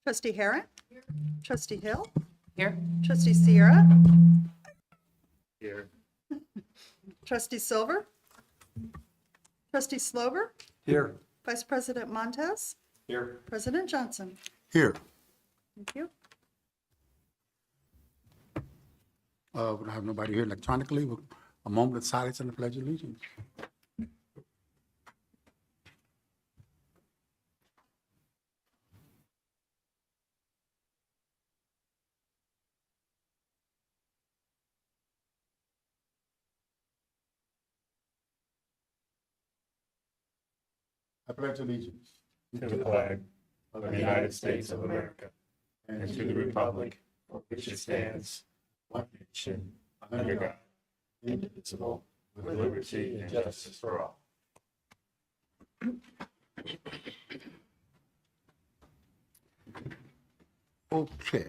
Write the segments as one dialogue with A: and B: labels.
A: Trustee Harrod? Trustee Hill?
B: Here.
A: Trustee Sierra?
C: Here.
A: Trustee Silver? Trustee Slover?
C: Here.
A: Vice President Montez?
C: Here.
A: President Johnson?
D: Here.
A: Thank you.
D: We don't have nobody here electronically. A moment of silence and the Pledge of Allegiance. I pledge allegiance
C: To the flag of the United States of America and to the republic for which it stands, one nation, under God, indivisible, with liberty and justice for all.
D: Okay.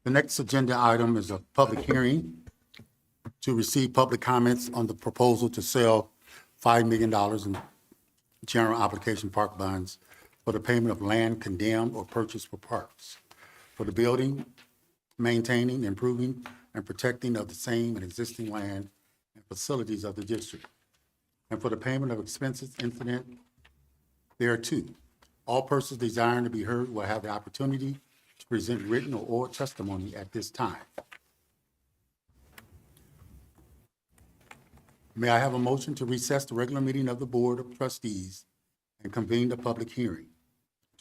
D: The next agenda item is a public hearing to receive public comments on the proposal to sell $5 million in general obligation park bonds for the payment of land condemned or purchased for parks, for the building, maintaining, improving, and protecting of the same and existing land and facilities of the district, and for the payment of expenses incident thereto. All persons desiring to be heard will have the opportunity to present written or oral testimony at this time. May I have a motion to recess the regular meeting of the Board of Trustees and convene the public hearing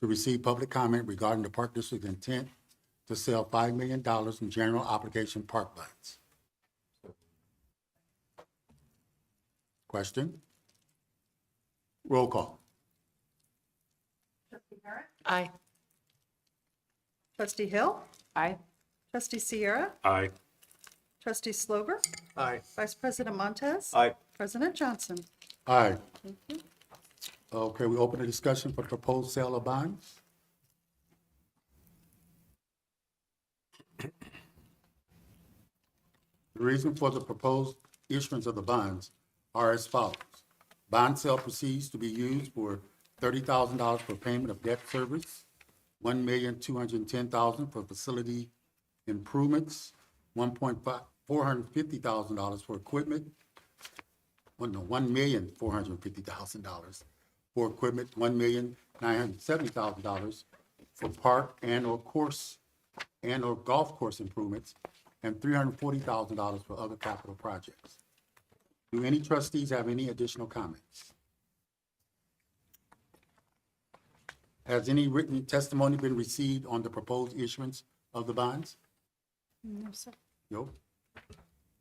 D: to receive public comment regarding the Park District's intent to sell $5 million in general obligation park bonds? Question? Roll call.
A: Trustee Harrod?
B: Aye.
A: Trustee Hill?
B: Aye.
A: Trustee Sierra?
C: Aye.
A: Trustee Slover?
C: Aye.
A: Vice President Montez?
C: Aye.
A: President Johnson?
D: Aye. Okay, we open the discussion for the proposed sale of bonds. The reason for the proposed issuance of the bonds are as follows. Bond sale proceeds to be used for $30,000 for payment of debt service, $1,210,000 for facility improvements, $450,000 for equipment, $1,450,000 for equipment, $1,970,000 for park and/or course and/or golf course improvements, and $340,000 for other capital projects. Do any trustees have any additional comments? Has any written testimony been received on the proposed issuance of the bonds?
A: No, sir.
D: No.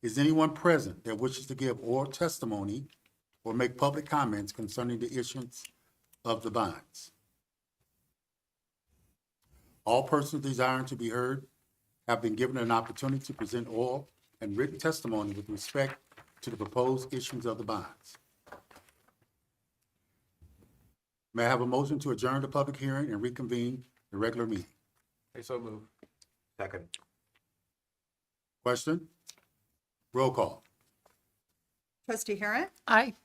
D: Is anyone present that wishes to give oral testimony or make public comments concerning the issuance of the bonds? All persons desiring to be heard have been given an opportunity to present oral and written testimony with respect to the proposed issuance of the bonds. May I have a motion to adjourn the public hearing and reconvene the regular meeting?
C: I so move. Second.
D: Question? Roll call.
A: Trustee Harrod?
B: Aye.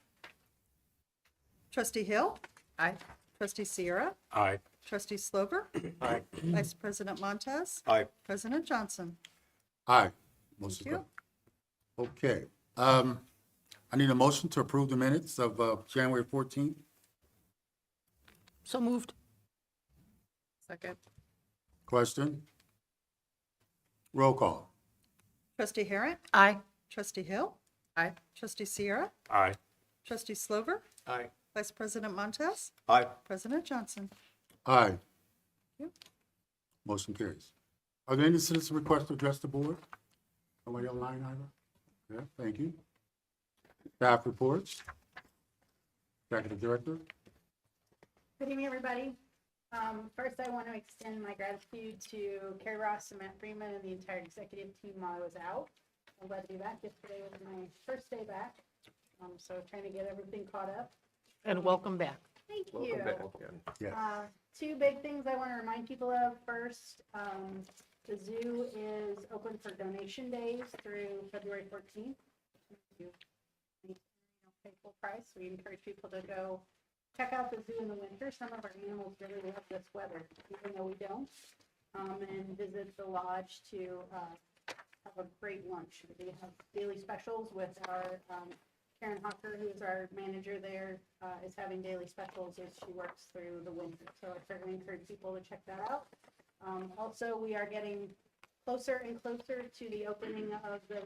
A: Trustee Hill?
B: Aye.
A: Trustee Sierra?
C: Aye.
A: Trustee Slover?
C: Aye.
A: Vice President Montez?
C: Aye.
A: President Johnson?
D: Aye. Motion
A: Thank you.
D: Okay. I need a motion to approve the minutes of January 14th.
B: So moved. Second.
D: Question? Roll call.
A: Trustee Harrod?
B: Aye.
A: Trustee Hill?
B: Aye.
A: Trustee Sierra?
C: Aye.
A: Trustee Slover?
C: Aye.
A: Vice President Montez?
C: Aye.
A: President Johnson?
D: Aye.
A: you.
D: Motion carries. Are there any citizen requests to address the board? Nobody online either? Yeah, thank you. Staff reports. Executive Director.
E: Good evening, everybody. First, I want to extend my gratitude to Carrie Ross and Matt Freeman and the entire executive team while I was out. I'm glad to be back. Yesterday was my first day back, so trying to get everything caught up.
B: And welcome back.
E: Thank you.
D: Yes.
E: Two big things I want to remind people of. First, the zoo is open for donation days through February 14th. You pay full price. We encourage people to go check out the zoo in the winter. Some of our animals really love this weather, even though we don't. And visit the lodge to have a great lunch. We have daily specials with our Karen Hawker, who is our manager there, is having daily specials as she works through the winter. So I certainly encourage people to check that out. Also, we are getting closer and closer to the opening of the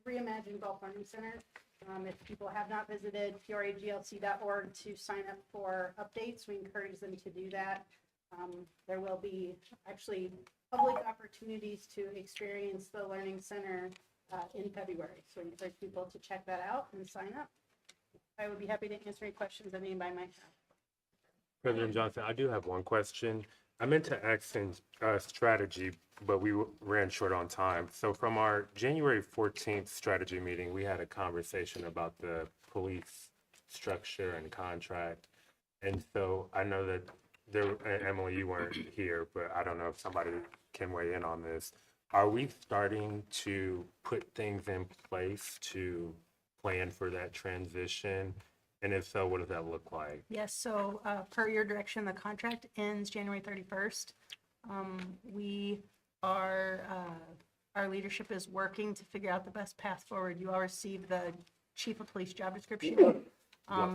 E: Reimagined Golf Learning Center. If people have not visited peoriaglc.org to sign up for updates, we encourage them to do that. There will be actually public opportunities to experience the Learning Center in February. So I encourage people to check that out and sign up. I would be happy to answer any questions that anybody might have.
C: President Johnson, I do have one question. I meant to ask in strategy, but we ran short on time. So from our January 14th strategy meeting, we had a conversation about the police structure and contract. And so I know that there, and Emily, you weren't here, but I don't know if somebody can weigh in on this. Are we starting to put things in place to plan for that transition? And if so, what does that look like?
E: Yes, so per your direction, the contract ends January 31st. We are, our leadership is working to figure out the best path forward. You all received the chief of police job description.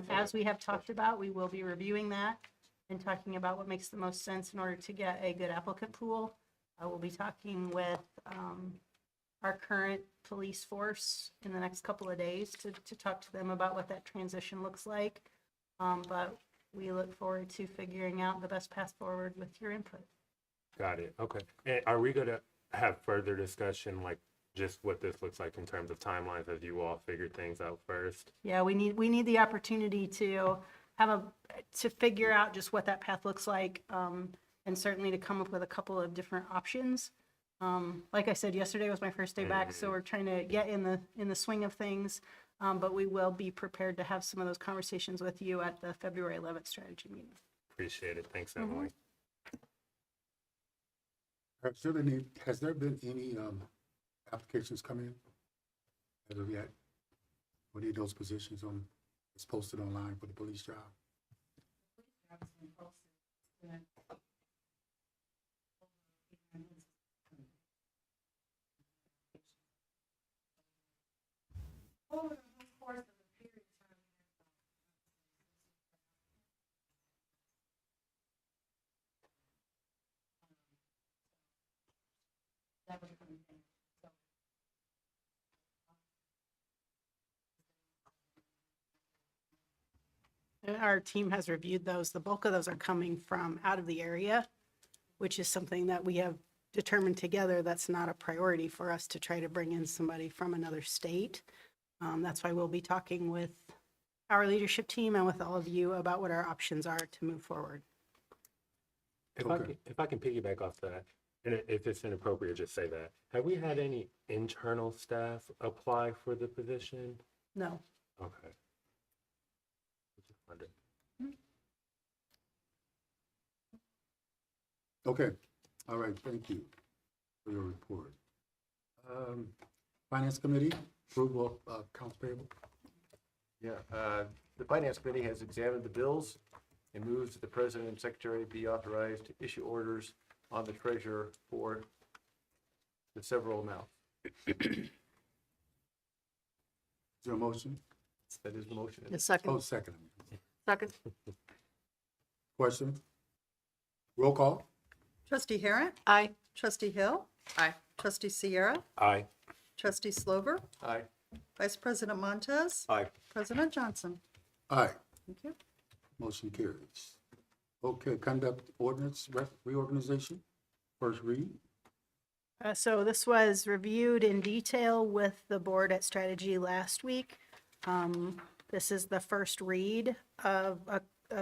E: As we have talked about, we will be reviewing that and talking about what makes the most sense in order to get a good applicant pool. I will be talking with our current police force in the next couple of days to talk to them about what that transition looks like. But we look forward to figuring out the best path forward with your input.
C: Got it. Okay. And are we going to have further discussion, like just what this looks like in terms of timelines as you all figure things out first?
E: Yeah, we need the opportunity to to figure out just what that path looks like, and certainly to come up with a couple of different options. Like I said, yesterday was my first day back, so we're trying to get in the swing of things. But we will be prepared to have some of those conversations with you at the February 11th strategy meeting.
C: Appreciate it. Thanks, Emily.
D: Has there been any applications come in as of yet? What are those positions on, it's posted online for the police job?
E: And our team has reviewed those. The bulk of those are coming from out of the area, which is something that we have determined together that's not a priority for us to try to bring in somebody from another state. That's why we'll be talking with our leadership team and with all of you about what our options are to move forward.
C: If I can piggyback off that, and if it's inappropriate, just say that. Have we had any internal staff apply for the position?
E: No.
C: Okay. Just wondering.
D: Okay, all right, thank you for your report. Finance Committee, approval of accounts payable.
F: Yeah, the Finance Committee has examined the bills and moves that the President and Secretary be authorized to issue orders on the treasurer for the several amounts.
D: Is there a motion?
F: That is the motion.
E: The second.
D: Oh, second.
E: Second.
D: Question? Roll call?
A: Trustee Harrent?
B: Aye.
A: Trustee Hill?
B: Aye.
A: Trustee Sierra?
C: Aye.
A: Trustee Slover?
F: Aye.
A: Vice President Montez?
F: Aye.
A: President Johnson?
D: Aye,
A: Thank you.
D: motion carries. Okay, conduct ordinance reorganization, first read.
E: So this was reviewed in detail with the board at strategy last week. This is the first read of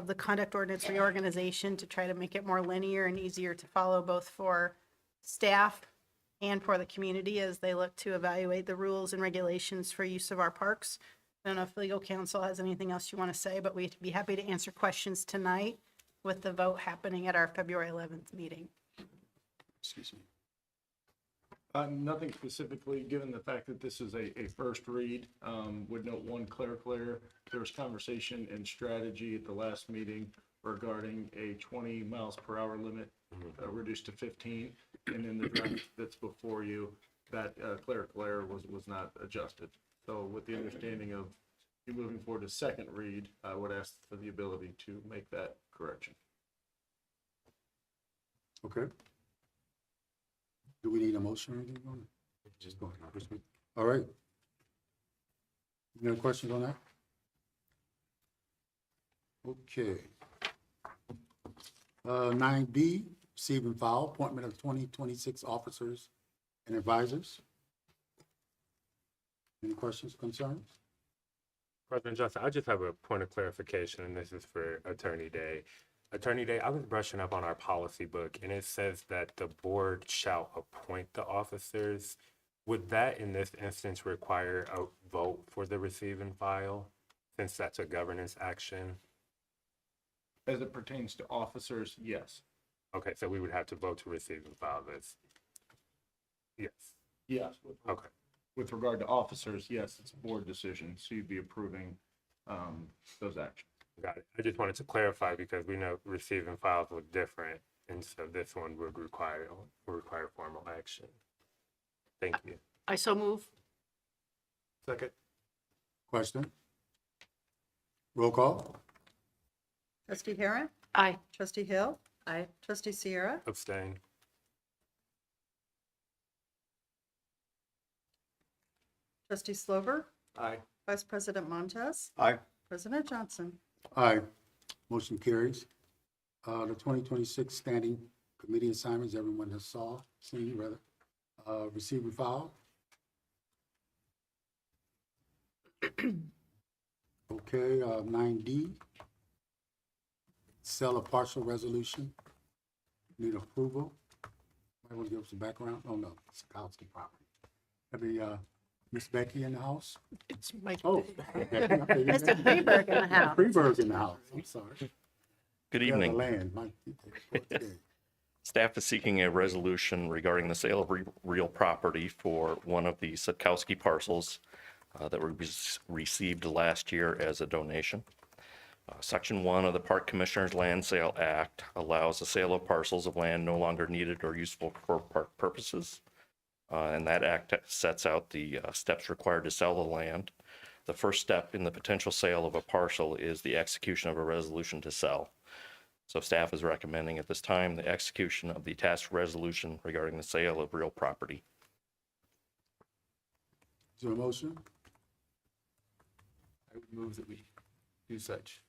E: the conduct ordinance reorganization to try to make it more linear and easier to follow both for staff and for the community as they look to evaluate the rules and regulations for use of our parks. I don't know if legal counsel has anything else you want to say, but we'd be happy to answer questions tonight with the vote happening at our February 11th meeting.
D: Excuse me.
C: Nothing specifically, given the fact that this is a first read. Would note one clerical error. There was conversation and strategy at the last meeting regarding a 20 miles per hour limit reduced to 15. And in the draft that's before you, that clerical error was not adjusted. So with the understanding of you moving forward to second read, I would ask for the ability to make that correction.
D: Okay. Do we need a motion or anything on it? Just go ahead. All right. Any other questions on that? Okay. 9B, receive and file, appointment of 2026 officers and advisors. Any questions, concerns?
G: President Johnson, I just have a point of clarification, and this is for Attorney Day. Attorney Day, I was brushing up on our policy book, and it says that the board shall appoint the officers. Would that, in this instance, require a vote for the receive and file, since that's a governance action?
C: As it pertains to officers, yes.
G: Okay, so we would have to vote to receive and file this. Yes,
C: Yes.
G: okay.
C: With regard to officers, yes, it's a board decision, so you'd be approving those actions.
G: Got it. I just wanted to clarify because we know receive and files look different, and so this one would require formal action. Thank you.
B: I so move.
F: Second.
D: Question? Roll call?
A: Trustee Harrell.
B: Aye.
A: Trustee Hill.
B: Aye.
A: Trustee Sierra.
G: Abstain.
A: Trustee Slover.
F: Aye.
A: Vice President Montez.
F: Aye.
A: President Johnson.
D: Aye. Motion carries. The 2026 standing committee assignments, everyone has seen rather. Receive and file. Okay, 9D. Sell a partial resolution. Need approval. I want to give some background. Oh, no, it's Kowski property. Have the, Miss Becky in the house?
B: It's my.
D: Oh.
B: Mr. Freeberg in the house.
D: Freeberg in the house, I'm sorry.
H: Good
D: Yeah, the
H: evening.
D: land,
H: Staff is seeking a resolution regarding the sale of real property for one of the Sitkowski parcels that were received last year as a donation. Section 1 of the Park Commissioners Land Sale Act allows the sale of parcels of land no longer needed or useful for park purposes. And that act sets out the steps required to sell the land. The first step in the potential sale of a parcel is the execution of a resolution to sell. So staff is recommending at this time the execution of the attached resolution regarding the sale of real property.
D: Is there a motion?
F: I would move that we do such.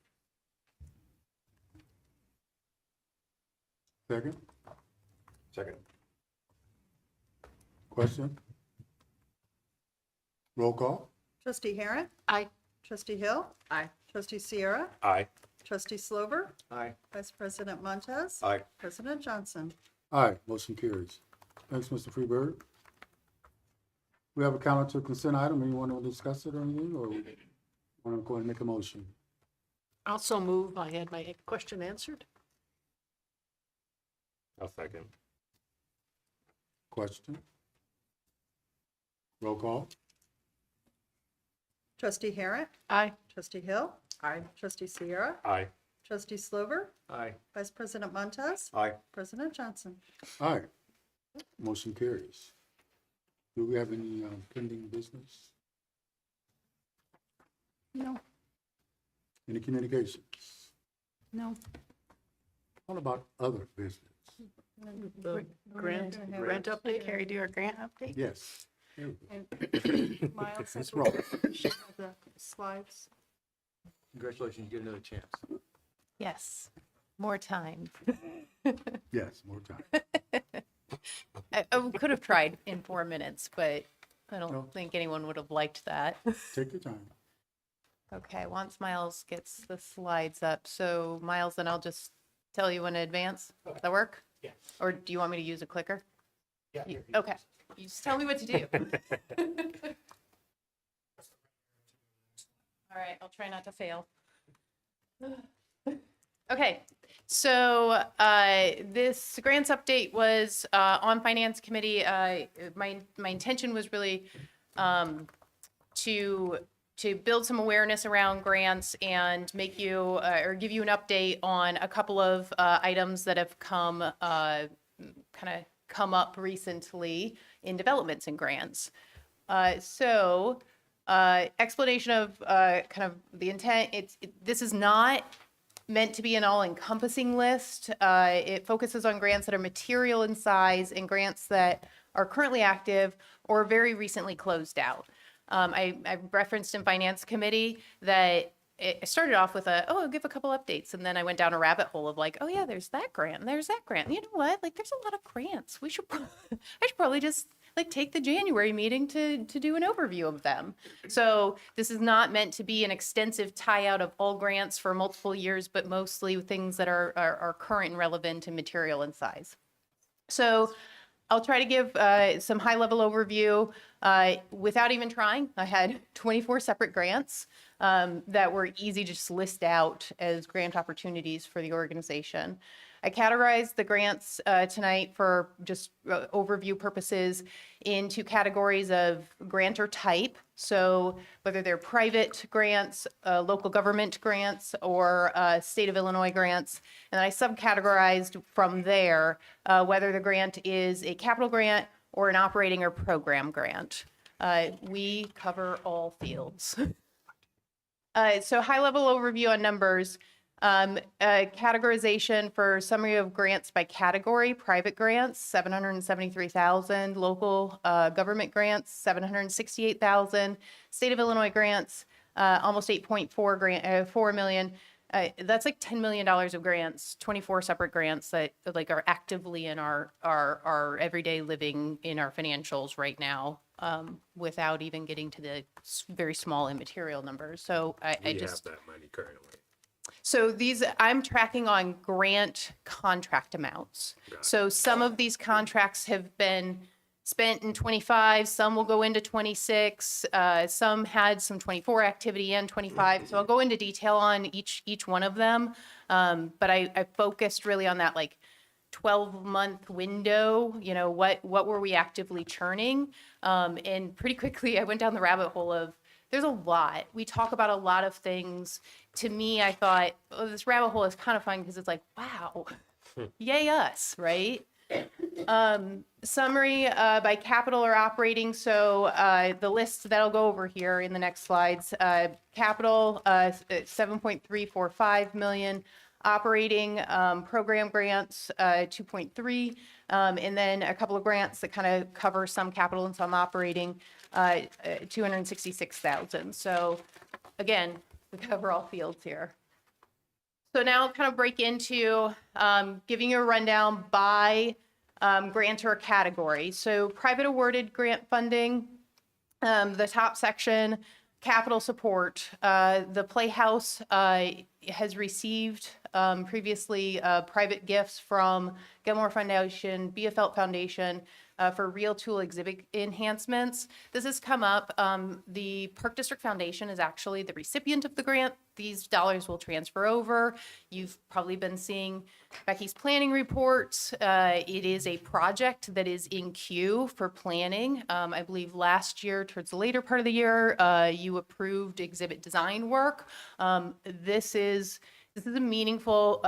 D: Second?
F: Second.
D: Question? Roll call?
A: Trustee Harrell.
B: Aye.
A: Trustee Hill.
B: Aye.
A: Trustee Sierra.
G: Aye.
A: Trustee Slover.
F: Aye.
A: Vice President Montez.
F: Aye.
A: President Johnson.
D: Aye, motion carries. Thanks, Mr. Freeberg. We have a calendar to consent item. Anyone want to discuss it or anything, or want to go ahead and make a motion?
B: Also move. I had my question answered.
G: I'll second.
D: Question? Roll call?
A: Trustee Harrell.
B: Aye.
A: Trustee Hill. Aye. Trustee Sierra.
G: Aye.
A: Trustee Slover.
F: Aye.
A: Vice President Montez.
F: Aye.
A: President Johnson.
D: Aye. Motion carries. Do we have any pending business?
A: No.
D: Any communications?
A: No.
D: What about other business?
B: The grant update.
E: Carrie, do our grant update?
D: Yes. There we go.
A: And Miles,
D: Let's roll.
A: the slides.
F: Congratulations, you get another chance.
I: Yes, more time.
D: Yes, more time.
I: I could have tried in 4 minutes, but I don't
D: No.
I: think anyone would have liked that.
D: Take your time.
I: Okay, once Miles gets the slides up. So Miles, then I'll just tell you in advance. Does that work?
G: Yeah.
I: Or do you want me to use a clicker?
G: Yeah.
I: Okay, you just tell me what to do. All right, I'll try not to fail. Okay, so this grants update was on Finance Committee. My intention was really to build some awareness around grants and make you or give you an update on a couple of items that have come up recently in developments in grants. Explanation of kind of the intent. This is not meant to be an all-encompassing list. It focuses on grants that are material in size and grants that are currently active or very recently closed out. I referenced in Finance Committee that it started off with I'll give a couple updates. And then I went down a rabbit hole of like, oh yeah, there's that grant and there's that grant. And you know what? Like there's a lot of grants. I should probably just like take the January meeting to do an overview of them. So this is not meant to be an extensive tie out of all grants for multiple years, but mostly things that are current and relevant and material in size. So I'll try to give some high level overview without even trying. I had 24 separate grants that were easy to just list out as grant opportunities for the organization. I categorized the grants tonight for just overview purposes into categories of grantor type. So whether they're private grants, local government grants, or state of Illinois grants. And I subcategorized from there whether the grant is a capital grant or an operating or program grant. We cover all fields. So high level overview on numbers. Categorization for summary of grants by category: private grants, 773,000; local government grants, 768,000; state of Illinois grants, almost 4 million. That's like $10 million of grants, 24 separate grants that like are actively in our everyday living in our financials right now, without even getting to the very small immaterial numbers. So I just
G: have that money currently.
I: So these, I'm tracking on grant contract amounts. So some of these contracts have been spent in 25, some will go into 26, some had some 24 activity and 25. So I'll go into detail on each one of them. But I focused really on that like 12-month window, what were we actively churning? And pretty quickly I went down the rabbit hole of, there's a lot. We talk about a lot of things. To me, I thought, this rabbit hole is kind of fun because it's like, wow, yay us, right? Summary by capital or operating. So the list that I'll go over here in the next slides. Capital, 7.345 million. Operating program grants, 2.3. And then a couple of grants that kind of cover some capital and some operating, 266,000. So again, we cover all fields here. So now I'll kind of break into giving you a rundown by grantor category. So private awarded grant funding, the top section, capital support. The Playhouse has received previously private gifts from Gilmore Foundation, BFL Foundation, for real tool exhibit enhancements. This has come up. The Park District Foundation is actually the recipient of the grant. These dollars will transfer over. You've probably been seeing Becky's planning reports. It is a project that is in queue for planning. I believe last year, towards the later part of the year, you approved exhibit design work. This is a meaningful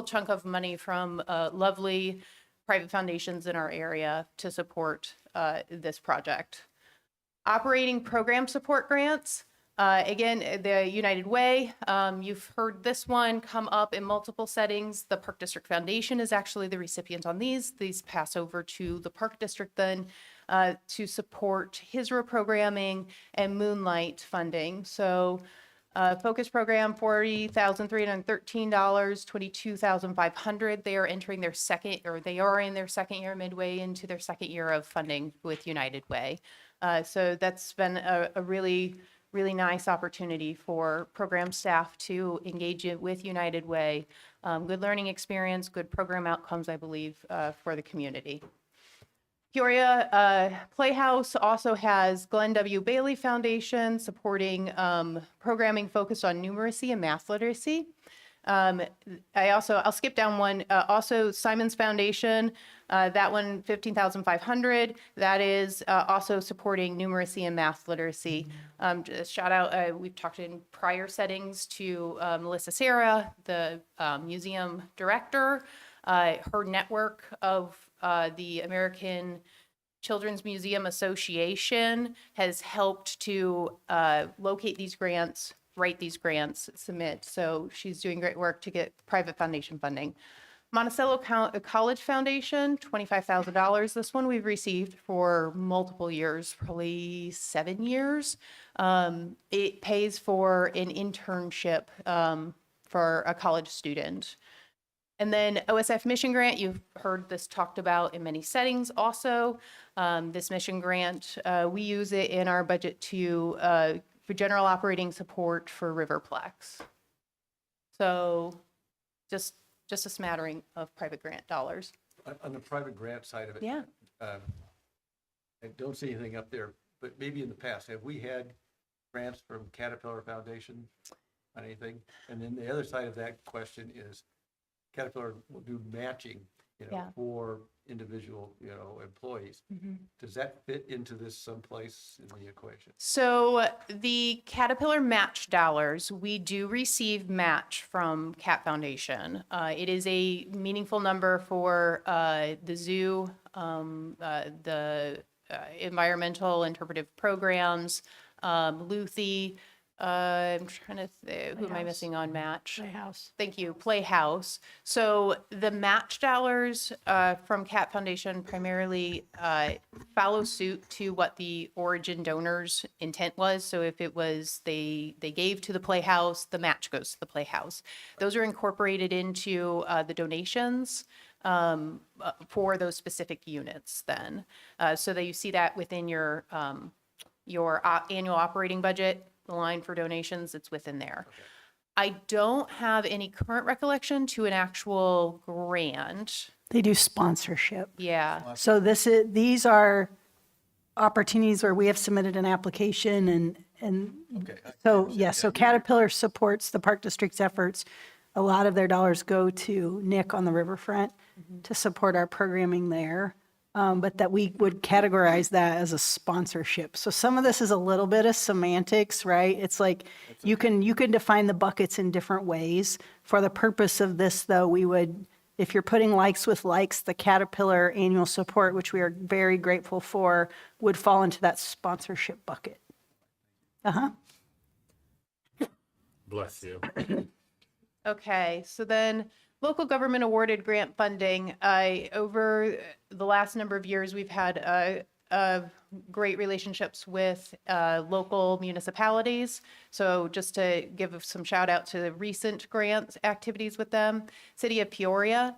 I: chunk of money from lovely private foundations in our area to support this project. Operating program support grants. Again, the United Way, you've heard this one come up in multiple settings. The Park District Foundation is actually the recipient on these. These pass over to the Park District then to support HISRA programming and Moonlight funding. So focus program, $40,313, $22,500. They are entering their second, or they are in their second year, midway into their second year of funding with United Way. So that's been a really nice opportunity for program staff to engage with United Way. Good learning experience, good program outcomes, I believe, for the community. Peoria Playhouse also has Glenn W. Bailey Foundation supporting programming focused on numeracy and math literacy. I'll skip down one. Also, Simon's Foundation, that one, 15,500. That is also supporting numeracy and math literacy. Just shout out, we've talked in prior settings to Melissa Sarah, the museum director. Her network of the American Children's Museum Association has helped to locate these grants, write these grants, submit. So she's doing great work to get private foundation funding. Monticello College Foundation, $25,000. This one we've received for multiple years, probably 7 years. It pays for an internship for a college student. And then OSF Mission Grant, you've heard this talked about in many settings also. This mission grant, we use it in our budget for general operating support for Riverplex. So just a smattering of private grant dollars.
F: On the private grant side of it.
I: Yeah.
F: I don't see anything up there, but maybe in the past, have we had grants from Caterpillar Foundation on anything? And then the other side of that question is Caterpillar will do matching,
I: Yeah.
F: for individual, employees. Does that fit into this someplace in the equation?
I: So the Caterpillar match dollars, we do receive match from Cat Foundation. It is a meaningful number for the zoo, the environmental interpretive programs, Luthi. I'm trying to think, who am I missing on match?
B: Playhouse.
I: Thank you, Playhouse. So the match dollars from Cat Foundation primarily follow suit to what the origin donors' intent was. So if it was they gave to the Playhouse, the match goes to the Playhouse. Those are incorporated into the donations for those specific units then. So that you see that within your annual operating budget. The line for donations, it's within there.
F: Okay.
I: I don't have any current recollection to an actual grant.
J: They do sponsorship.
I: Yeah.
J: So these are opportunities where we have submitted an application and
F: Okay.
J: so, yes, so Caterpillar supports the Park District's efforts. A lot of their dollars go to Nick on the riverfront to support our programming there. But that we would categorize that as a sponsorship. So some of this is a little bit of semantics, right? It's like you can define the buckets in different ways. For the purpose of this, though, we would, if you're putting likes with likes, the Caterpillar annual support, which we are very grateful for, would fall into that sponsorship bucket.
G: Bless you.
I: Okay. So then local government awarded grant funding. Over the last number of years, we've had great relationships with local municipalities. So just to give some shout out to the recent grant activities with them, City of Peoria,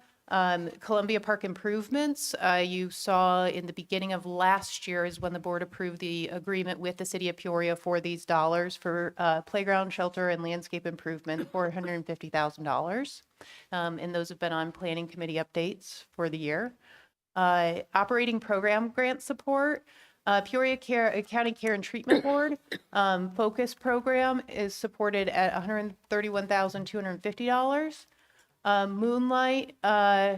I: Columbia Park improvements. You saw in the beginning of last year is when the board approved the agreement with the City of Peoria for these dollars for playground, shelter, and landscape improvement, $450,000. And those have been on planning committee updates for the year. Operating program grant support. Peoria County Care and Treatment Board focus program is supported at $131,250. Moonlight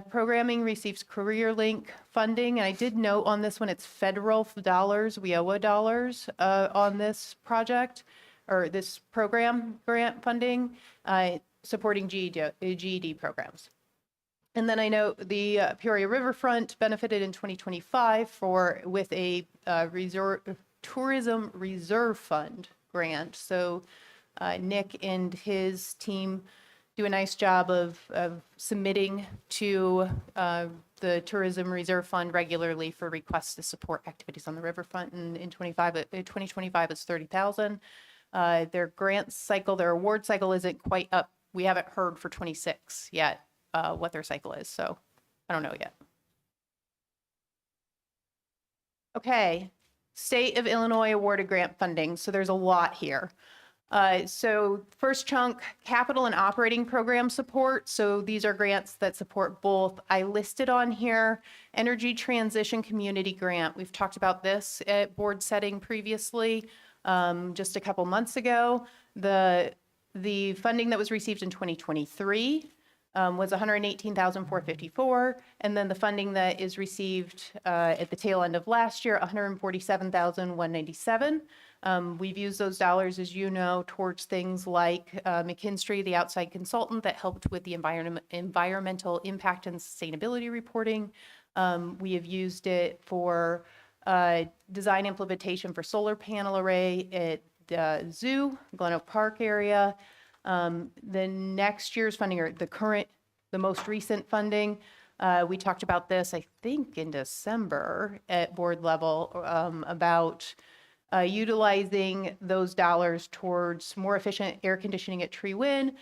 I: programming receives CareerLink funding. And I did note on this one, it's federal dollars, WIOA dollars on this project or this program grant funding supporting GED programs. And then I know the Peoria Riverfront benefited in 2025 with a tourism reserve fund grant. So Nick and his team do a nice job of submitting to the Tourism Reserve Fund regularly for requests to support activities on the riverfront. And in 2025, it's $30,000. Their grant cycle, their award cycle isn't quite up. We haven't heard for 26 yet what their cycle is, so I don't know yet. Okay, State of Illinois awarded grant funding. So there's a lot here. So first chunk, capital and operating program support. So these are grants that support both. I listed on here, Energy Transition Community Grant. We've talked about this at board setting previously, just a couple months ago. The The funding that was received in 2023 was 118,454, and then the funding that is received at the tail end of last year, 147,197. We've used those dollars, as you know, towards things like McKinstry, the outside consultant that helped with the environmental impact and sustainability reporting. We have used it for design implementation for solar panel array at the zoo, Glen Oak Park area. The next year's funding, or the most recent funding, we talked about this, I think, in December at board level about utilizing those dollars towards more efficient air conditioning at Tree Win,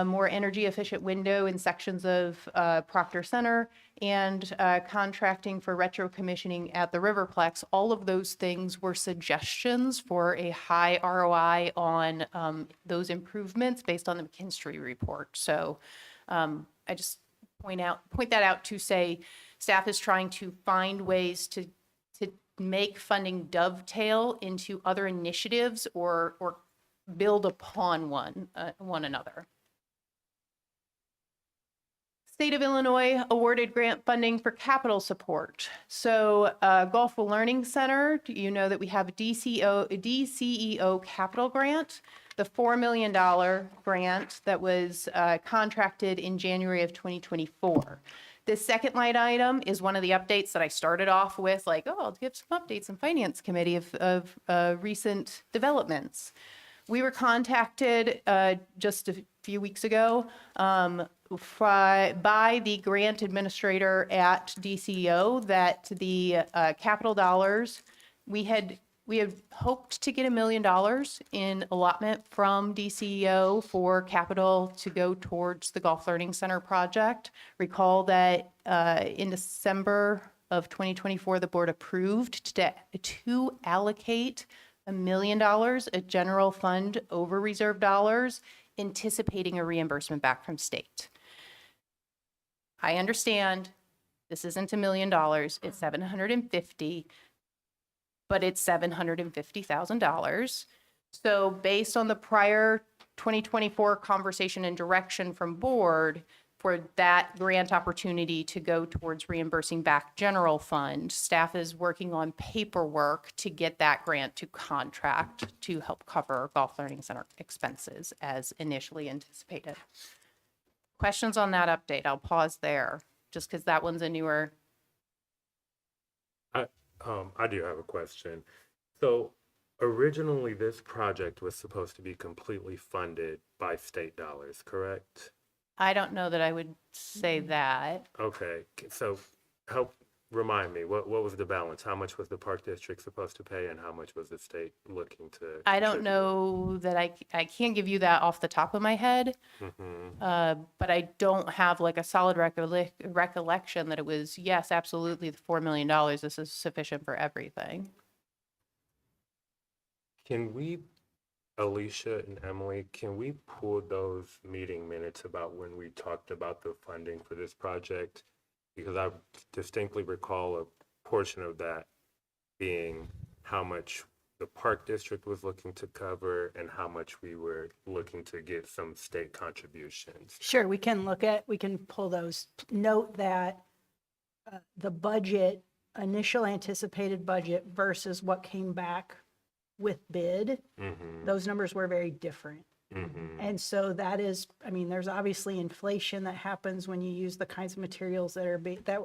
I: more energy efficient window in sections of Proctor Center, and contracting for retro commissioning at the Riverplex. All of those things were suggestions for a high ROI on those improvements based on the McKinstry report. So I just point that out to say staff is trying to find ways to make funding dovetail into other initiatives or build upon one another. State of Illinois awarded grant funding for capital support. So Gulfville Learning Center, you know that we have a DCEO capital grant, the $4 million grant that was contracted in January of 2024. This second line item is one of the updates that I started off with, like, oh, I'll give some updates in Finance Committee of recent developments. We were contacted just a few weeks ago by the grant administrator at DCEO that the capital dollars, we had hoped to get $1 million in allotment from DCEO for capital to go towards the Golf Learning Center project. Recall that in December of 2024, the board approved to allocate $1 million, a general fund over reserve dollars, anticipating a reimbursement back from state. I understand this isn't $1 million, it's $750,000, but it's $750,000. So based on the prior 2024 conversation and direction from board for that grant opportunity to go towards reimbursing back general fund, staff is working on paperwork to get that grant to contract to help cover Golf Learning Center expenses as initially anticipated. Questions on that update? I'll pause there just because that one's a newer.
G: I do have a question. So originally this project was supposed to be completely funded by state dollars, correct?
I: I don't know that I would say that.
G: Okay, so help remind me, what was the balance? How much was the park district supposed to pay and how much was the state looking to?
I: I don't
G: contribute?
I: know that I can't give you that off the top of my head, but I don't have like a solid recollection that it was, yes, absolutely, the $4 million, this is sufficient for everything.
G: Can we, Alicia and Emily, can we pull those meeting minutes about when we talked about the funding for this project? Because I distinctly recall a portion of that being how much the park district was looking to cover and how much we were looking to get some state contributions.
J: Sure, we can pull those. Note that the budget, initial anticipated budget versus what came back with bid, those numbers were very different. And so that is, I mean, there's obviously inflation that happens when you use the kinds of materials that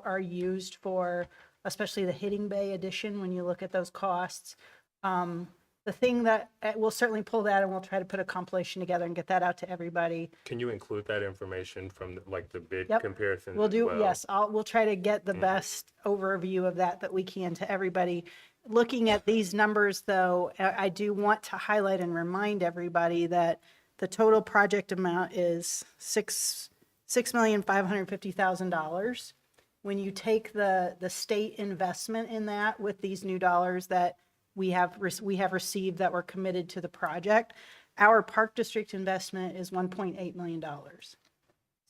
J: are used for, especially the hitting bay addition, when you look at those costs. The thing that, we'll certainly pull that and we'll try to put a compilation together and get that out to everybody.
G: Can you include that information from the bid
J: Yep.
G: comparisons?
J: We'll do,
G: as well?
J: yes, we'll try to get the best overview of that we can to everybody. Looking at these numbers, though, I do want to highlight and remind everybody that the total project amount is $6,550,000. When you take the state investment in that with these new dollars that we have received that were committed to the project, our park district investment is $1.8 million.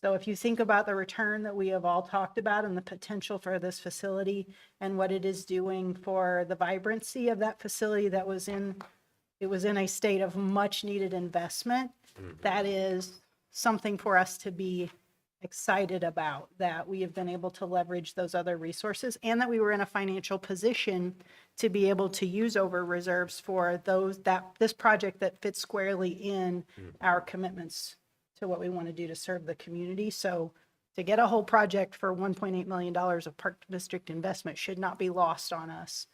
J: So if you think about the return that we have all talked about and the potential for this facility and what it is doing for the vibrancy of that facility it was in a state of much needed investment, that is something for us to be excited about, that we have been able to leverage those other resources and that we were in a financial position to be able to use over reserves for this project that fits squarely in our commitments to what we want to do to serve the community. So to get a whole project for $1.8 million of Park District investment should not be lost on us.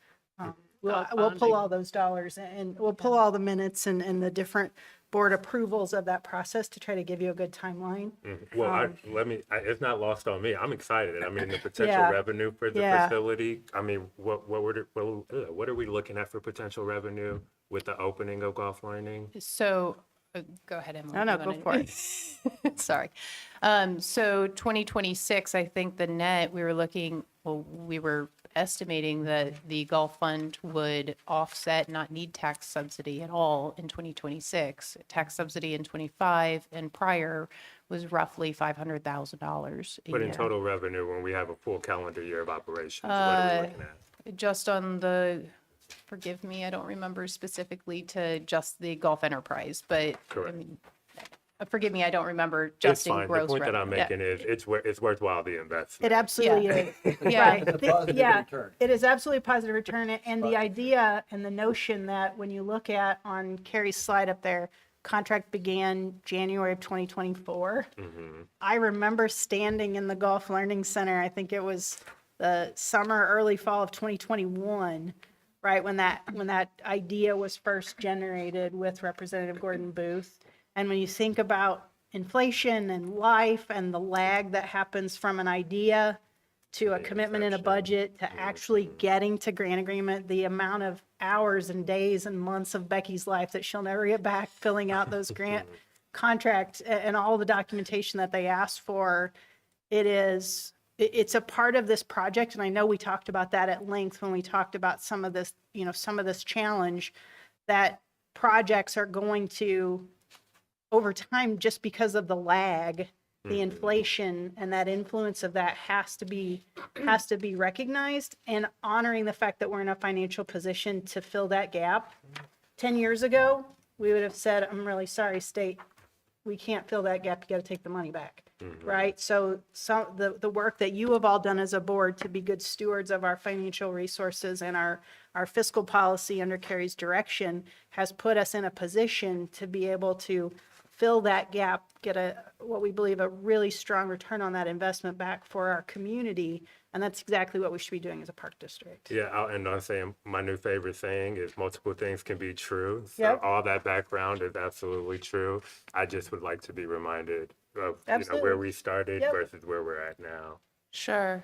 J: We'll pull
B: Bonding.
J: all those dollars and we'll pull all the minutes and the different board approvals of that process to try to give you a good timeline.
G: Well, it's not lost on me. I'm excited. I mean, the potential
J: Yeah.
G: revenue for the
J: Yeah.
G: facility, I mean, what are we looking at for potential revenue with the opening of golf learning?
I: So, go ahead, Emily.
J: No, no,
I: You
J: go
I: wanna-
J: for it.
I: Sorry. So 2026, I think the net, we were estimating that the Gulf Fund would offset, not need tax subsidy at all in 2026. Tax subsidy in 25 and prior was roughly $500,000 a
G: But in
I: year.
G: total revenue, when we have a full calendar year of operations, what are we looking at?
I: Just on the, forgive me, I don't remember specifically to just the Gulf Enterprise, but I
G: Correct.
I: mean, forgive me, I don't remember
G: It's
I: just in
G: fine. The
I: gross
G: point that I'm
I: revenue.
G: making is it's worthwhile the investment.
J: It absolutely
I: Yeah.
J: is.
I: Yeah.
J: Right. It is absolutely a positive return. And the idea and the notion that when you look at on Carrie's slide up there, contract began January of 2024. I remember standing in the Golf Learning Center, I think it was the summer, early fall of 2021, right, when that idea was first generated with Representative Gordon Booth. And when you think about inflation and life and the lag that happens from an idea to a commitment in a budget to actually getting to grant agreement, the amount of hours and days and months of Becky's life that she'll never get back filling out those grant contracts and all the documentation that they asked for, it's a part of this project. And I know we talked about that at length when we talked about some of this, some of this challenge, that projects are going to, over time, just because of the lag, the inflation and that influence of that has to be recognized, and honoring the fact that we're in a financial position to fill that gap. 10 years ago, we would have said, I'm really sorry, state, we can't fill that gap. You got to take the money back. Right. So the work that you have all done as a board to be good stewards of our financial resources and our fiscal policy under Carrie's direction has put us in a position to be able to fill that gap, get what we believe a really strong return on that investment back for our community. And that's exactly what we should be doing as a park district.
G: Yeah, I'll end on saying my new favorite saying is multiple things can be true. So
J: Yep.
G: all that background is absolutely true. I just would like to be reminded of
J: Absolutely.
G: where we started
J: Yep.
G: versus where we're at now.
I: Sure.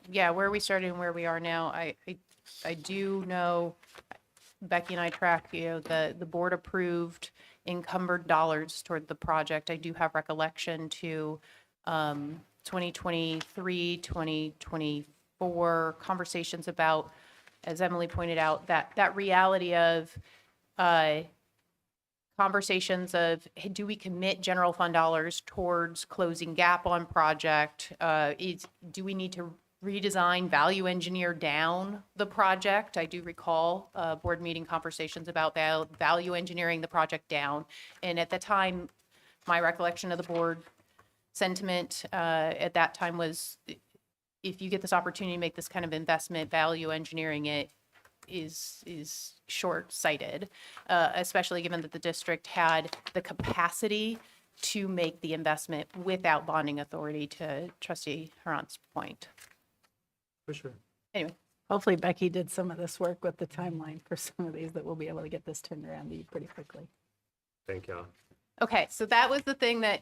I: Yeah, where we started and where we are now, I do know, Becky and I track, the board approved encumbered dollars toward the project. I do have recollection to 2023, 2024 conversations about, as Emily pointed out, that reality of conversations of, hey, do we commit general fund dollars towards closing gap on project? Do we need to redesign, value engineer down the project? I do recall board meeting conversations about value engineering the project down. And at the time, my recollection of the board sentiment at that time was, if you get this opportunity to make this kind of investment, value engineering it is short-sighted, especially given that the district had the capacity to make the investment without bonding authority, to Trustee Huron's point.
G: For sure.
I: Anyway,
J: Hopefully Becky did some of this work with the timeline for some of these that we'll be able to get this turned around to you pretty quickly.
G: Thank y'all.
I: okay, so that was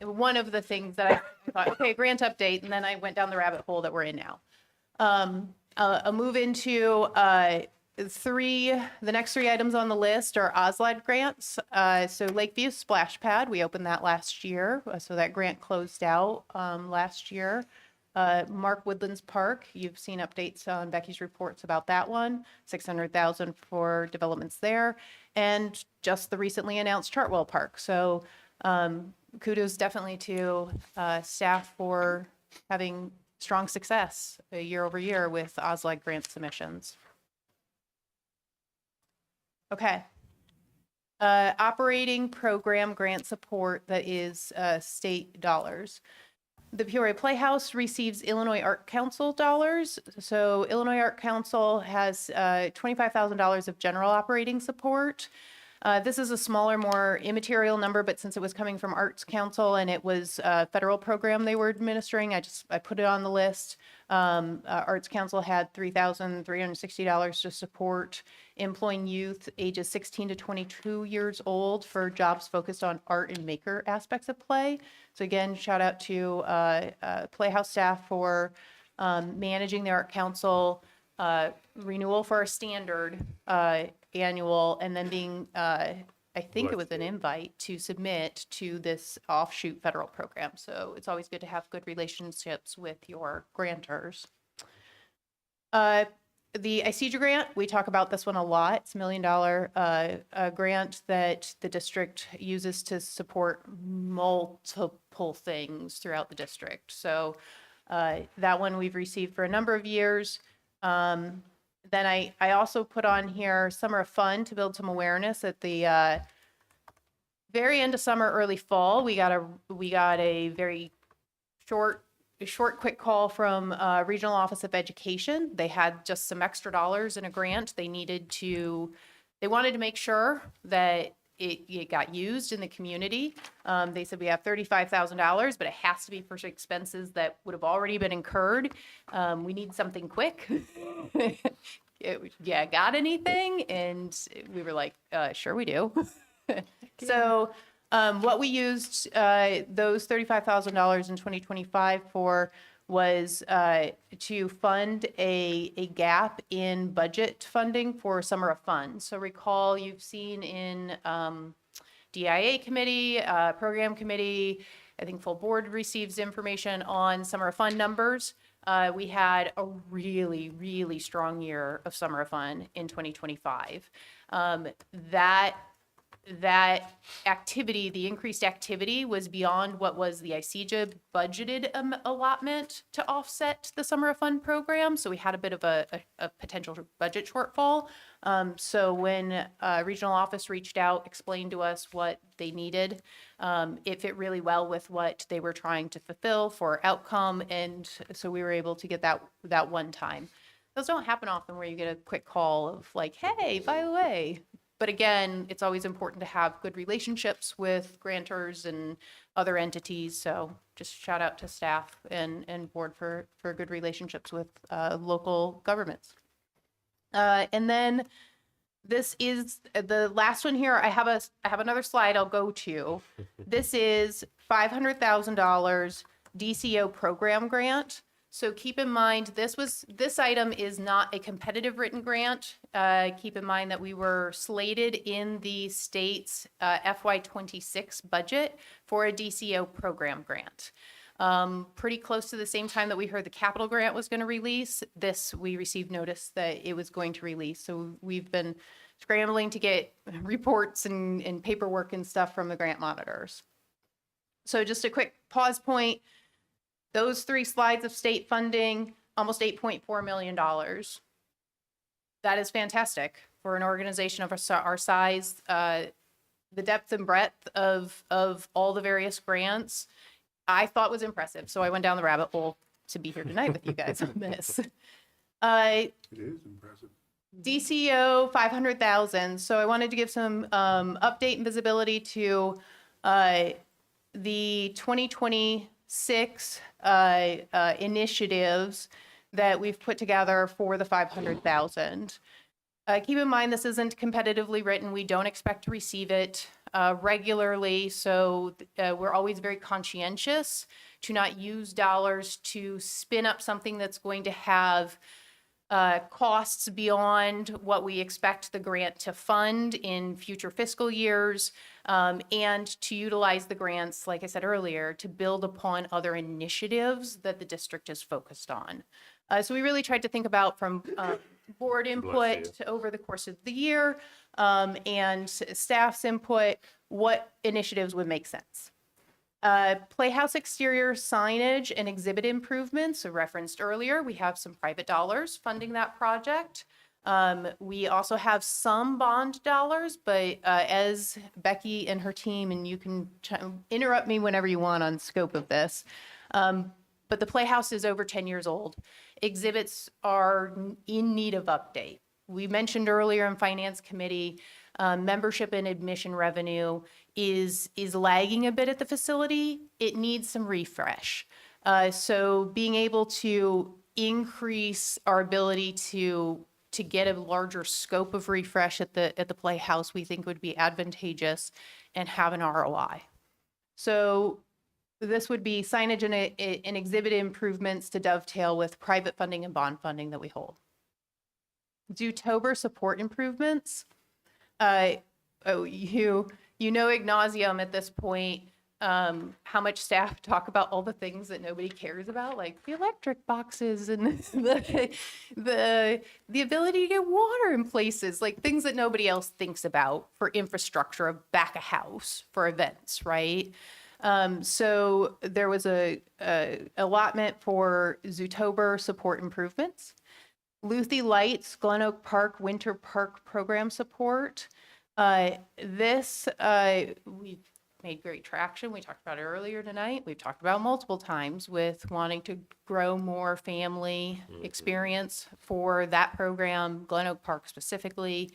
I: one of the things that I thought, okay, grant update, and then I went down the rabbit hole that we're in now. I'll move into the next three items on the list are OSLAD grants. So Lakeview Splash Pad, we opened that last year, so that grant closed out last year. Mark Woodlands Park, you've seen updates on Becky's reports about that one, 600,000 for developments there, and just the recently announced Chartwell Park. So kudos definitely to staff for having strong success year over year with OSLAD grant submissions. Okay. operating program grant support that is state dollars. The Peoria Playhouse receives Illinois Art Council dollars. So Illinois Art Council has $25,000 of general operating support. This is a smaller, more immaterial number, but since it was coming from Arts Council and it was a federal program they were administering, I put it on the list. Arts Council had $3,360 to support employing youth ages 16 to 22 years old for jobs focused on art and maker aspects of play. So again, shout out to Playhouse staff for managing the Art Council renewal for our standard annual, and then being, I think it was an invite to submit to this offshoot federal program. So it's always good to have good relationships with your grantors. The ICEGA grant, we talk about this one a lot. It's $1 million grant that the district uses to support multiple things throughout the district. So that one we've received for a number of years. Then I also put on here Summer of Fun to build some awareness at the very end of summer, early fall. We got a very short, quick call from Regional Office of Education. They had just some extra dollars in a grant. They wanted to make sure that it got used in the community. They said we have $35,000, but it has to be for expenses that would have already been incurred. We need something quick. Yeah, got anything? And we were like, sure we do. So what we used those $35,000 in 2025 for was to fund a gap in budget funding for Summer of Fun. So recall you've seen in DIA committee, program committee, I think full board receives information on Summer of Fun numbers. We had a really, really strong year of Summer of Fun in 2025. That activity, the increased activity, was beyond what was the ICEGA budgeted allotment to offset the Summer of Fun program. So we had a bit of a potential budget shortfall. So when regional office reached out, explained to us what they needed, it fit really well with what they were trying to fulfill for outcome. And so we were able to get that one time. Those don't happen often where you get a quick call of like, hey, by the way. But again, it's always important to have good relationships with grantors and other entities. So just shout out to staff and board for good relationships with local governments. And then this is the last one here. I have another slide I'll go to. This is $500,000 DCO program grant. So keep in mind, this item is not a competitive written grant. Keep in mind that we were slated in the state's FY26 budget for a DCO program grant. Pretty close to the same time that we heard the capital grant was going to release, we received notice that it was going to release. So we've been scrambling to get reports and paperwork and stuff from the grant monitors. So just a quick pause point. Those 3 slides of state funding, almost $8.4 million. That is fantastic for an organization of our size. The depth and breadth of all the various grants, I thought was impressive. So I went down the rabbit hole to be here tonight with you guys on this.
D: It is impressive.
I: DCO 500,000. So I wanted to give some update and visibility to the 2026 initiatives that we've put together for the 500,000. Keep in mind, this isn't competitively written. We don't expect to receive it regularly. So we're always very conscientious to not use dollars to spin up something that's going to have costs beyond what we expect the grant to fund in future fiscal years, and to utilize the grants, like I said earlier, to build upon other initiatives that the district is focused on. So we really tried to think about from board input over the course of the year and staff's input, what initiatives would make sense. Playhouse exterior signage and exhibit improvements, so referenced earlier, we have some private dollars funding that project. We also have some bond dollars, but as Becky and her team, and you can interrupt me whenever you want on scope of this, but the Playhouse is over 10 years old. Exhibits are in need of update. We mentioned earlier in Finance Committee, membership and admission revenue is lagging a bit at the facility. It needs some refresh. So being able to increase our ability to get a larger scope of refresh at the Playhouse, we think would be advantageous and have an ROI. So this would be signage and exhibit improvements to dovetail with private funding and bond funding that we hold. Zootober support improvements. You know ad nauseum at this point how much staff talk about all the things that nobody cares about, like the electric boxes and the ability to get water in places, like things that nobody else thinks about for infrastructure of back of house for events, right? So there was a allotment for Zootober support improvements. Luthi Lights, Glen Oak Park Winter Park Program support. This, we've made great traction. We talked about it earlier tonight. We've talked about multiple times with wanting to grow more family experience for that program, Glen Oak Park specifically.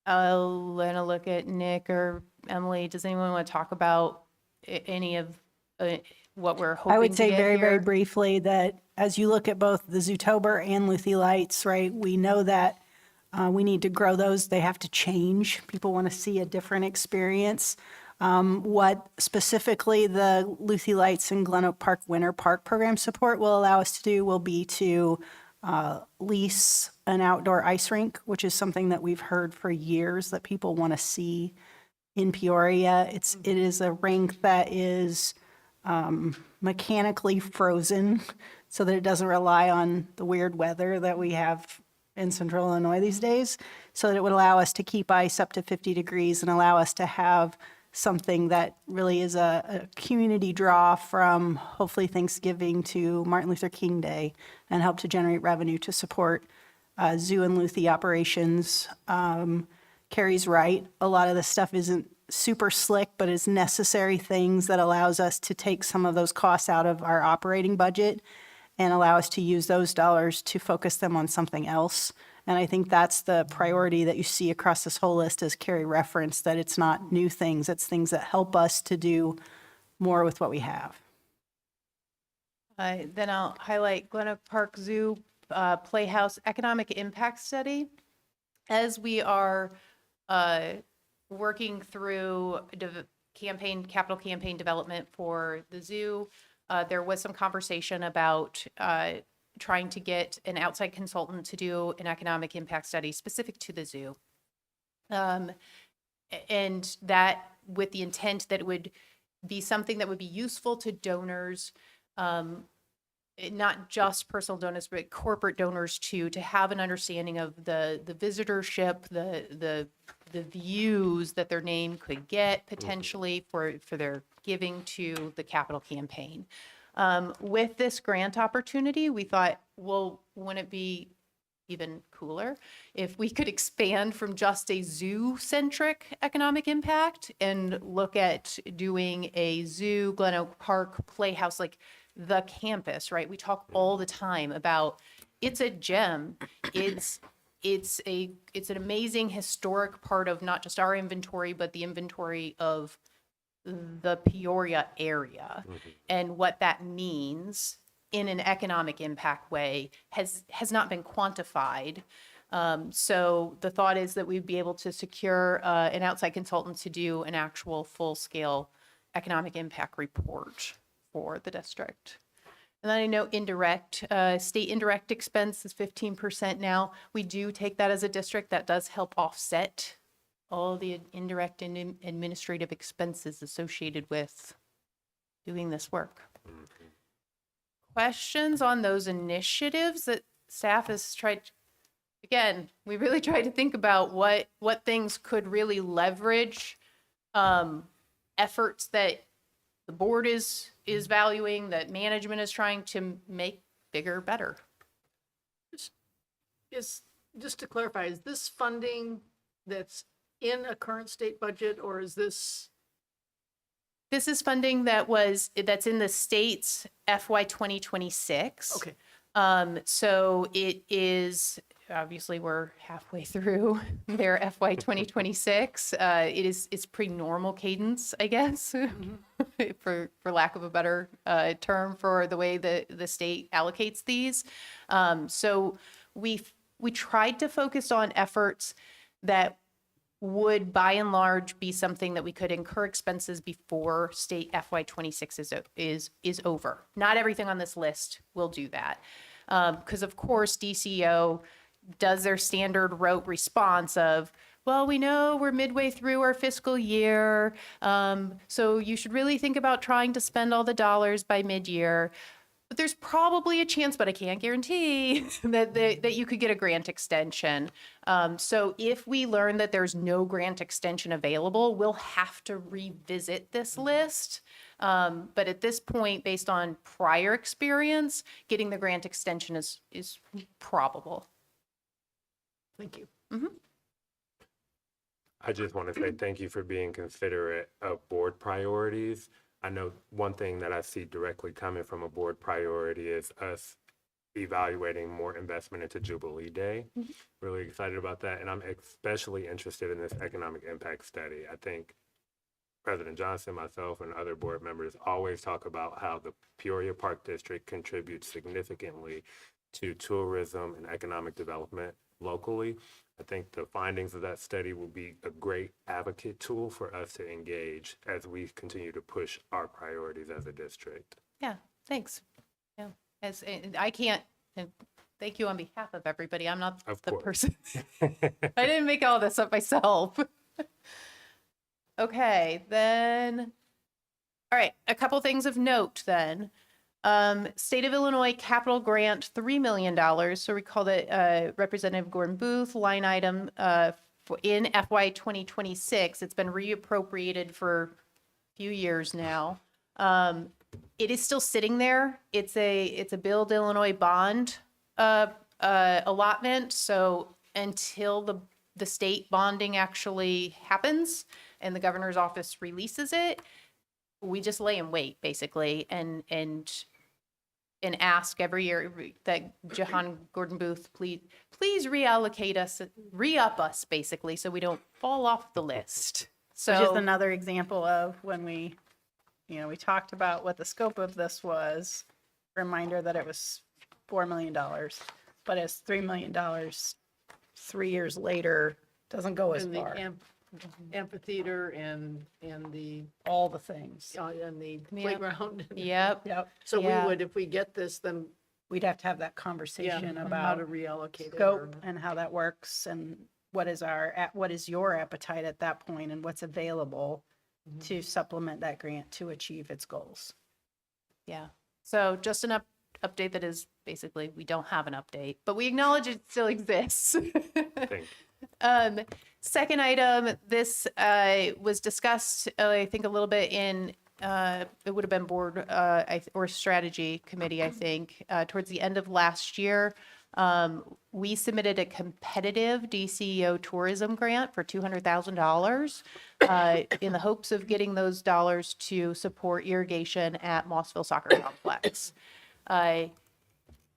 I: I'll let a look at Nick or Emily. Does anyone want to talk about any of what we're hoping
J: I would
I: to
J: say
I: get
J: very, very
I: here?
J: briefly that as you look at both the Zootober and Luthi Lights, right, we know that we need to grow those. They have to change. People want to see a different experience. What specifically the Luthi Lights and Glen Oak Park Winter Park Program support will allow us to do will be to lease an outdoor ice rink, which is something that we've heard for years that people want to see in Peoria. It is a rink that is mechanically frozen so that it doesn't rely on the weird weather that we have in central Illinois these days, so that it would allow us to keep ice up to 50 degrees and allow us to have something that really is a community draw from hopefully Thanksgiving to Martin Luther King Day and help to generate revenue to support zoo and Luthi operations. Carrie's right. A lot of this stuff isn't super slick, but is necessary things that allows us to take some of those costs out of our operating budget and allow us to use those dollars to focus them on something else. And I think that's the priority that you see across this whole list, as Carrie referenced, that it's not new things, it's things that help us to do more with what we have.
I: Then I'll highlight Glen Oak Park Zoo Playhouse Economic Impact Study. As we are working through capital campaign development for the zoo, there was some conversation about trying to get an outside consultant to do an economic impact study specific to the zoo. And that with the intent that it would be something that would be useful to donors, not just personal donors, but corporate donors too, to have an understanding of the visitorship, the views that their name could get potentially for their giving to the capital campaign. With this grant opportunity, we thought, well, wouldn't it be even cooler if we could expand from just a zoo-centric economic impact and look at doing a zoo, Glen Oak Park, Playhouse, like the campus, right? We talk all the time about it's a gem. It's an amazing historic part of not just our inventory, but the inventory of the Peoria area. And what that means in an economic impact way has not been quantified. So the thought is that we'd be able to secure an outside consultant to do an actual full-scale economic impact report for the district. And then I know indirect, state indirect expense is 15% now. We do take that as a district. That does help offset all the indirect and administrative expenses associated with doing this work. Questions on those initiatives that staff has tried? Again, we really tried to think about what things could really leverage efforts that the board is valuing, that management is trying to make bigger, better.
B: just to clarify, is this funding that's in a current state budget, or is this,
I: This is funding that's in the state's FY 2026.
B: okay,
I: So it is, obviously, we're halfway through their FY 2026. It's pretty normal cadence, I guess, for lack of a better term for the way the state allocates these. So we tried to focus on efforts that would by and large be something that we could incur expenses before state FY 26 is over. Not everything on this list will do that. Because of course DCO does their standard rote response of, well, we know we're midway through our fiscal year, so you should really think about trying to spend all the dollars by mid-year. But there's probably a chance, but I can't guarantee that you could get a grant extension. So if we learn that there's no grant extension available, we'll have to revisit this list. But at this point, based on prior experience, getting the grant extension is probable.
B: thank you.
G: I just want to say thank you for being considerate of board priorities. I know one thing that I see directly coming from a board priority is us evaluating more investment into Jubilee Day. Really excited about that. And I'm especially interested in this economic impact study. I think President Johnson, myself, and other board members always talk about how the Peoria Park District contributes significantly to tourism and economic development locally. I think the findings of that study will be a great advocate tool for us to engage as we continue to push our priorities as a district.
I: Yeah, thanks. Yeah, and I can't, and thank you on behalf of everybody. I'm not
G: Of
I: the
G: course.
I: person. I didn't make all this up myself. Okay, then, all right, a couple things of note then. State of Illinois capital grant, $3 million. So recall that Representative Gordon Booth line item in FY 2026. It's been reappropriated for a few years now. It is still sitting there. It's a Build Illinois bond allotment. So until the state bonding actually happens and the governor's office releases it, we just lay in wait basically and ask every year that Jahan Gordon Booth, please reallocate us, re-up us basically, so we don't fall off the list.
J: Which is
I: So
J: another example of when we talked about what the scope of this was. Reminder that it was $4 million, but it's $3 million 3 years later, doesn't go as
B: And the
J: far.
B: amphitheater and the,
J: All the things.
B: and the
I: Yep.
B: playground.
I: yep,
J: Yep.
B: So we
I: Yeah.
B: would, if we get this, then,
J: We'd have to have that
B: yeah,
J: conversation
B: how
J: about
B: to reallocate it.
J: scope
B: or-
J: and how that works and what is your appetite at that point and what's available to supplement that grant to achieve its goals.
I: yeah. So just an update that is basically, we don't have an update, but we acknowledge it still exists.
G: Thank you.
I: Second item, this was discussed, I think, a little bit in, it would have been board or strategy committee, I think, towards the end of last year. We submitted a competitive DCEO tourism grant for $200,000 in the hopes of getting those dollars to support irrigation at Mossville Soccer Complex.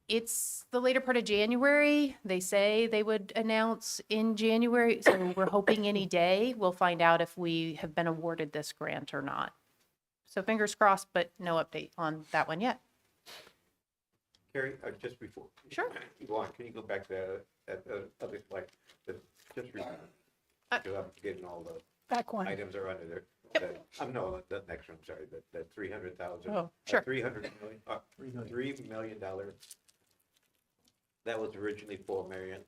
I: It's the later part of January. They say they would announce in January. So we're hoping any day we'll find out if we have been awarded this grant or not. So fingers crossed, but no update on that one yet.
K: Carrie, just before.
I: Sure.
K: You go on, can you go back to that other slide? Just because I'm getting all the
J: Back one.
K: items are under there. No, the next one, sorry, that 300,000.
I: Oh, sure.
K: 300 million, $3 million. That was originally 4 million.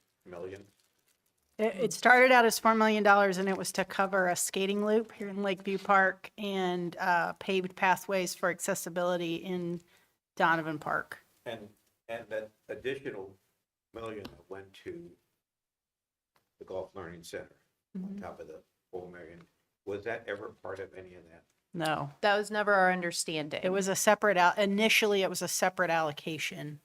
J: It started out as $4 million and it was to cover a skating loop here in Lakeview Park and paved pathways for accessibility in Donovan Park.
K: And that additional million that went to the Golf Learning Center on top of the 4 million. Was that ever part of any of that?
J: No,
I: That was never our understanding.
J: it was a separate, initially it was a separate allocation.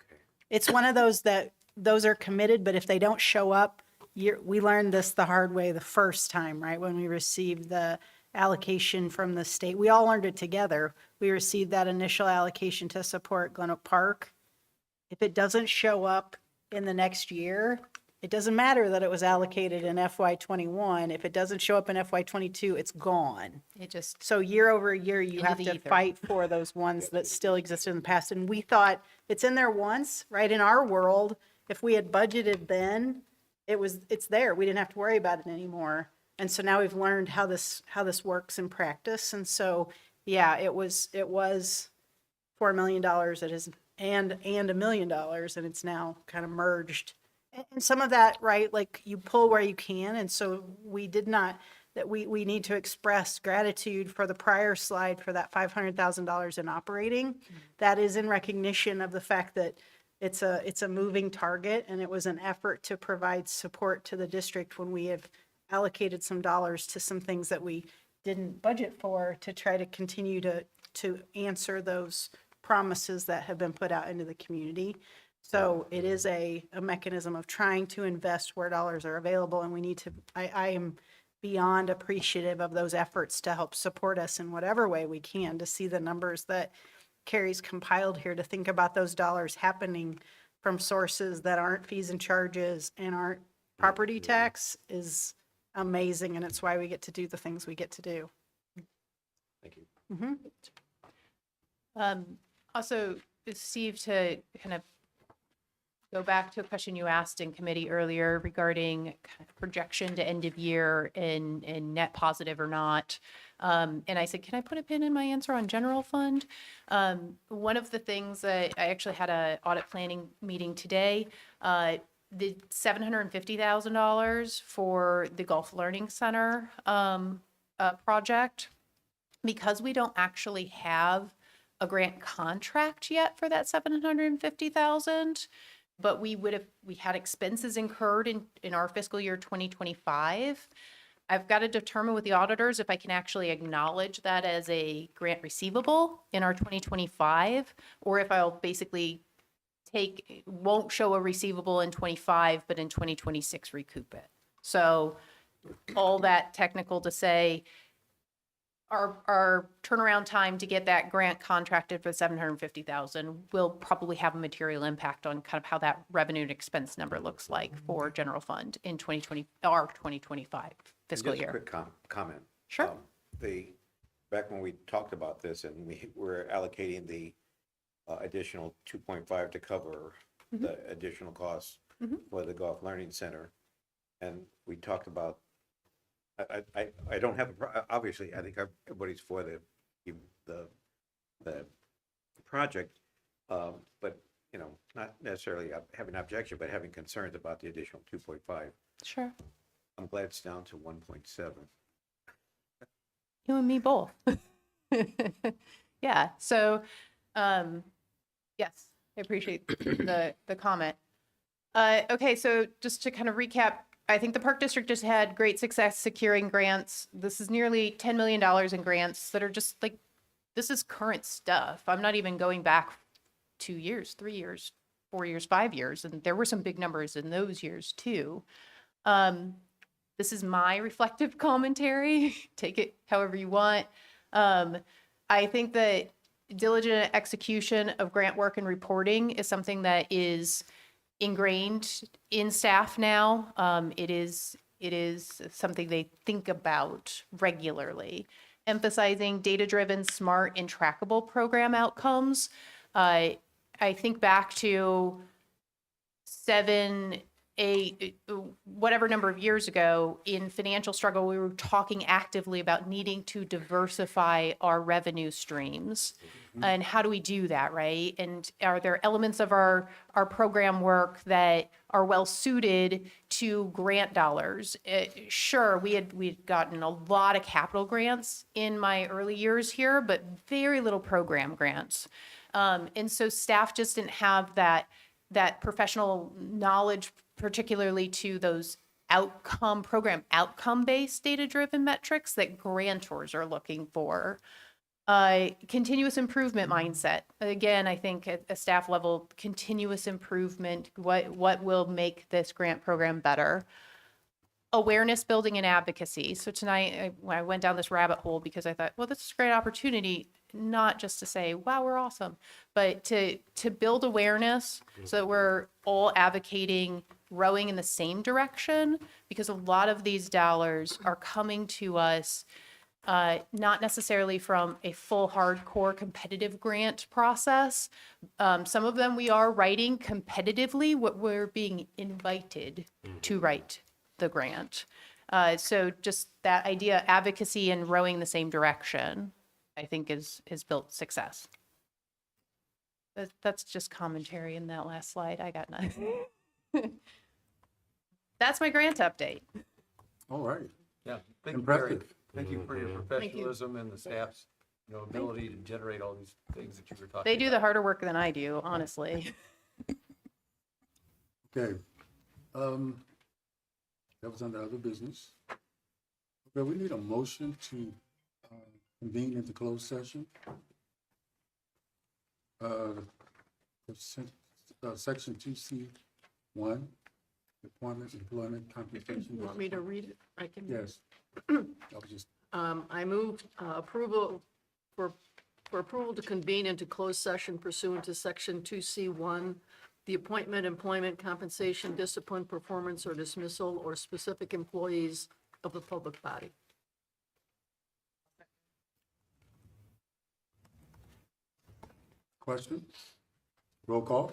K: Okay.
J: It's one of those that those are committed, but if they don't show up, we learned this the hard way the first time, right? When we received the allocation from the state, we all learned it together. We received that initial allocation to support Glen Oak Park. If it doesn't show up in the next year, it doesn't matter that it was allocated in FY '21. If it doesn't show up in FY '22, it's gone.
I: It just,
J: So year over year, you
I: Into
J: have
I: the
J: to
I: ether.
J: fight for those ones that still existed in the past. And we thought it's in there once, right? In our world, if we had budgeted then, it's there. We didn't have to worry about it anymore. And so now we've learned how this works in practice. And so, yeah, it was $4 million. It is, and $1 million, and it's now kind of merged. And some of that, right, like you pull where you can. And so we did not, that we need to express gratitude for the prior slide for that $500,000 in operating. That is in recognition of the fact that it's a moving target, and it was an effort to provide support to the district when we have allocated some dollars to some things that we didn't budget for, to try to continue to answer those promises that have been put out into the community. So it is a mechanism of trying to invest where dollars are available, and we need to, I am beyond appreciative of those efforts to help support us in whatever way we can, to see the numbers that Carrie's compiled here, to think about those dollars happening from sources that aren't fees and charges and aren't property tax is amazing, and it's why we get to do the things we get to do.
F: Thank you.
I: Also, Steve, to kind of go back to a question you asked in committee earlier regarding kind of projection to end of year and net positive or not. And I said, can I put a pin in my answer on general fund? One of the things that I actually had a audit planning meeting today, the $750,000 for the Golf Learning Center project, because we don't actually have a grant contract yet for that 750,000, but we had expenses incurred in our fiscal year 2025. I've got to determine with the auditors if I can actually acknowledge that as a grant receivable in our 2025, or if I'll basically won't show a receivable in 25, but in 2026 recoup it. So all that technical to say, our turnaround time to get that grant contracted for 750,000 will probably have a material impact on kind of how that revenue and expense number looks like for general fund in 2025 fiscal
K: Just a
I: year.
K: quick comment.
I: Sure.
K: Back when we talked about this and we were allocating the additional 2.5 to cover the additional costs for the Golf Learning Center, and we talked about, I don't have, obviously, I think everybody's for the project, but, you know, not necessarily having an objection, but having concerns about the additional 2.5.
I: Sure.
K: I'm glad it's down to 1.7.
I: You and me both. Yeah. So, yes, I appreciate the comment. Okay, so just to kind of recap, I think the Park District just had great success securing grants. This is nearly $10 million in grants that are just like, this is current stuff. I'm not even going back 2 years, 3 years, 4 years, 5 years, and there were some big numbers in those years too. This is my reflective commentary. Take it however you want. I think that diligent execution of grant work and reporting is something that is ingrained in staff now. It is something they think about regularly. Emphasizing data-driven, smart, and trackable program outcomes. I think back to 7, 8, whatever number of years ago in financial struggle, we were talking actively about needing to diversify our revenue streams. And how do we do that, right? And are there elements of our program work that are well suited to grant dollars? Sure, we had gotten a lot of capital grants in my early years here, but very little program grants. And so staff just didn't have that professional knowledge, particularly to those program outcome-based data-driven metrics that grantors are looking for. Continuous improvement mindset. Again, I think at a staff level, continuous improvement, what will make this grant program better? Awareness building and advocacy. So tonight, I went down this rabbit hole because I thought, well, this is a great opportunity, not just to say, wow, we're awesome, but to build awareness so that we're all advocating, rowing in the same direction, because a lot of these dollars are coming to us not necessarily from a full hardcore competitive grant process. Some of them we are writing competitively, what we're being invited to write the grant. So just that idea, advocacy and rowing the same direction, I think is built success. That's just commentary in that last slide. I got nothing. That's my grant update.
D: All right.
F: Yeah, thank you, Carrie.
D: Impressive.
F: Thank you for your professionalism and the staff's, ability to generate all these things that you were talking about.
I: They do the harder work than I do, honestly.
D: Okay. That was under other business. Okay, we need a motion to convene into closed session. Section 2C1, appointments, employment, compensation.
B: You want me to read it? I can.
D: Yes. That was just,
B: I move approval for approval to convene into closed session pursuant to Section 2C1, the appointment, employment, compensation, discipline, performance, or dismissal, or specific employees of the public body.
D: question? Roll call?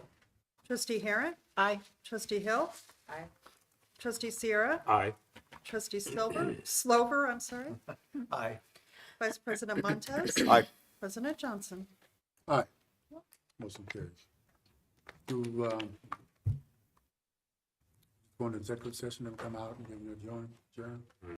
A: Trustee Harrit?
B: Aye.
A: Trustee Hill? Aye. Trustee Sierra?
G: Aye.
A: Trustee Slover, I'm sorry.
F: Aye.
A: Vice President Montez?
K: Aye.
A: President Johnson?
D: Aye. Motion carries. To go into executive session and come out and then adjourn?